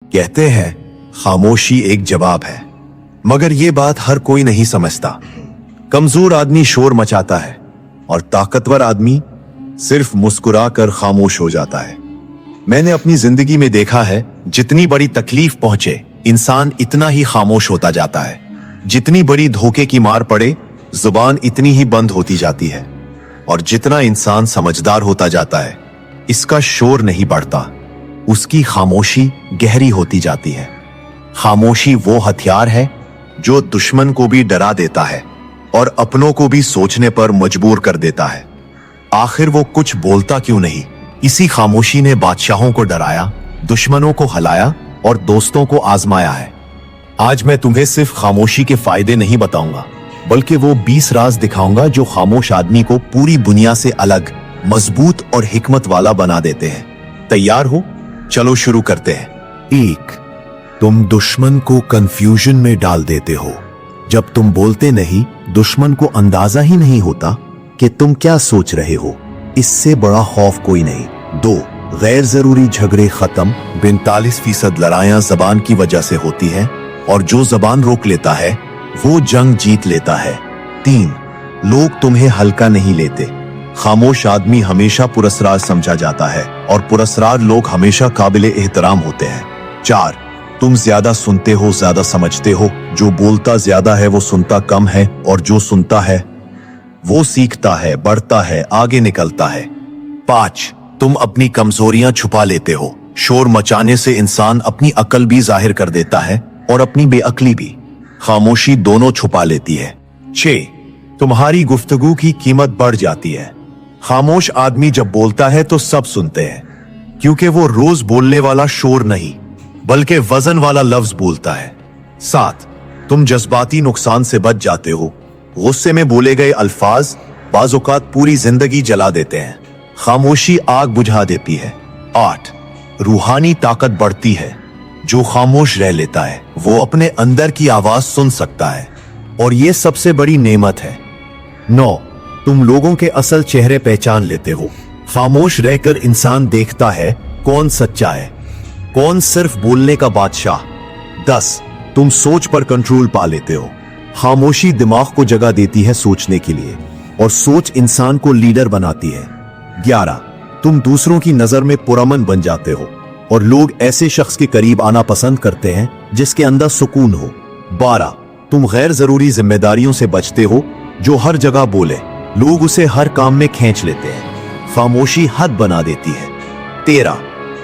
कहते हैं खामोशी एक जवाब है, मगर ये बात हर कोई नहीं समझता। कमजोर आदमी शोर मचाता है और ताकतवर आदमी सिर्फ मुस्कुराकर खामोश हो जाता है। मैंने अपनी जिंदगी में देखा है, जितनी बड़ी तकलीफ पहुंचे इंसान इतना ही खामोश होता जाता है। जितनी बड़ी धोखे की मार पड़े जुबान इतनी ही बंद होती जाती है। और जितना इंसान समझदार होता जाता है इसका शोर नहीं बढ़ता, उसकी खामोशी गहरी होती जाती है। खामोशी वो हथियार है जो दुश्मन को भी डरा देता है और अपनों को भी सोचने पर मजबूर कर देता है। आखिर वो कुछ बोलता क्यों नहीं? इसी खामोशी ने बादशाहों को डराया, दुश्मनों को हलाया और दोस्तों को आजमाया है। आज मैं तुम्हें सिर्फ खामोशी के फायदे नहीं बताऊंगा, बल्कि वो 20 राज दिखाऊंगा जो खामोश आदमी को पूरी दुनिया से अलग, मजबूत और हिकमत वाला बना देते हैं। तैयार हो? चलो शुरू करते हैं। 1. तुम दुश्मन को कंफ्यूजन में डाल देते हो। जब तुम बोलते नहीं, दुश्मन को अंदाजा ही नहीं होता कि तुम क्या सोच रहे हो। इससे बड़ा खौफ कोई नहीं। 2. गैर जरूरी झगड़े खत्म। 42% लड़ाइयां जबान की वजह से होती है और जो जबान रोक लेता है वो जंग जीत लेता है। 3. लोग तुम्हें हल्का नहीं लेते। खामोश आदमी हमेशा पुरस्कार समझा जाता है और पुरस्कार लोग हमेशा काबिले एहतराम होते हैं। 4. तुम ज्यादा सुनते हो, ज्यादा समझते हो। जो बोलता ज्यादा है वो सुनता कम है, और जो सुनता है वो सीखता है, बढ़ता है, आगे निकलता है। 5. तुम अपनी कमजोरियां छुपा लेते हो। शोर मचाने से इंसान अपनी अकल भी जाहिर कर देता है और अपनी बेअक्ली भी। खामोशी दोनों छुपा लेती है। 6. तुम्हारी गुफ्तगू की कीमत बढ़ जाती है। खामोश आदमी जब बोलता है तो सब सुनते हैं, क्योंकि वो रोज बोलने वाला शोर नहीं बल्कि वजन वाला लफ्ज बोलता है। 7. तुम जज्बाती नुकसान से बच जाते हो। गुस्से में बोले गए अल्फाज बाज़ औक़ात पूरी जिंदगी जला देते हैं। खामोशी आग बुझा देती है। 8. रूहानी ताकत बढ़ती है। जो खामोश रह लेता है वो अपने अंदर की आवाज सुन सकता है, और ये सबसे बड़ी नेमत है। 9. तुम लोगों के असल चेहरे पहचान लेते हो। खामोश रहकर इंसान देखता है कौन सच्चा है, कौन सिर्फ बोलने का बादशाह। 10. तुम सोच पर कंट्रोल पा लेते हो। खामोशी दिमाग को जगह देती है सोचने के लिए, और सोच इंसान को लीडर बनाती है। 11. तुम दूसरों की नजर में पुरअमन बन जाते हो, और लोग ऐसे शख्स के करीब आना पसंद करते हैं जिसके अंदर सुकून हो। 12. तुम गैर जरूरी जिम्मेदारियों से बचते हो। जो हर जगह बोले लोग उसे हर काम में खींच लेते हैं। खामोशी हद बना देती है। 13.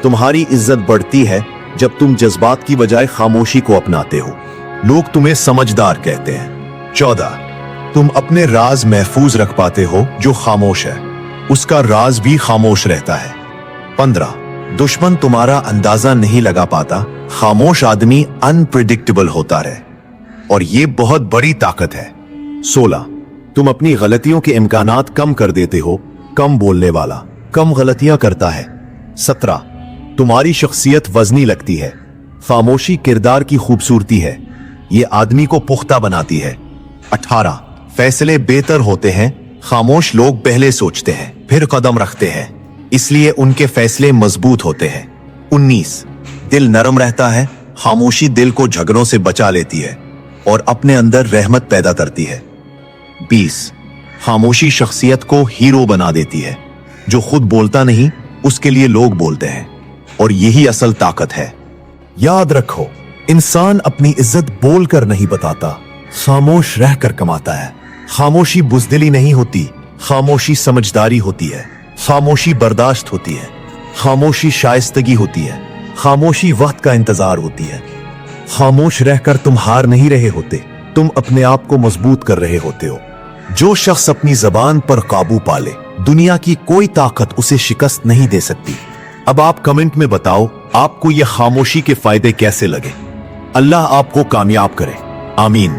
तुम्हारी इज्जत बढ़ती है जब तुम जज्बात की बजाय खामोशी को अपनाते हो। लोग तुम्हें समझदार कहते हैं। 14. तुम अपने राज महफूज रख पाते हो। जो खामोश है उसका राज भी खामोश रहता है। 15. दुश्मन तुम्हारा अंदाजा नहीं लगा पाता। खामोश आदमी अनप्रिडिक्टेबल होता रहे, और ये बहुत बड़ी ताकत है। 16. तुम अपनी गलतियों के इम्कानात कम कर देते हो। कम बोलने वाला कम गलतियां करता है। 17. तुम्हारी शख्सियत वजनी लगती है। खामोशी किरदार की खूबसूरती है, ये आदमी को पुख्ता बनाती है। 18. फैसले बेहतर होते हैं। खामोश लोग पहले सोचते हैं फिर कदम रखते हैं, इसलिए उनके फैसले मजबूत होते हैं। 19. दिल नरम रहता है। खामोशी दिल को झगड़ों से बचा लेती है और अपने अंदर रहमत पैदा करती है। 20. खामोशी शख्सियत को हीरो बना देती है। जो खुद बोलता नहीं उसके लिए लोग बोलते हैं, और यही असल ताकत है। याद रखो, इंसान अपनी इज्जत बोलकर नहीं बताता, खामोश रहकर कमाता है। खामोशी बुज़दिली नहीं होती, खामोशी समझदारी होती है। खामोशी बर्दाश्त होती है। खामोशी शाइस्तगी होती है। खामोशी वक्त का इंतजार होती है। खामोश रहकर तुम हार नहीं रहे होते, तुम अपने आप को मजबूत कर रहे होते हो। जो शख्स अपनी जबान पर काबू पाले, दुनिया की कोई ताकत उसे शिकस्त नहीं दे सकती। अब आप कमेंट में बताओ आपको यह खामोशी के फायदे कैसे लगे। अल्लाह आपको कामयाब करे। आमीन।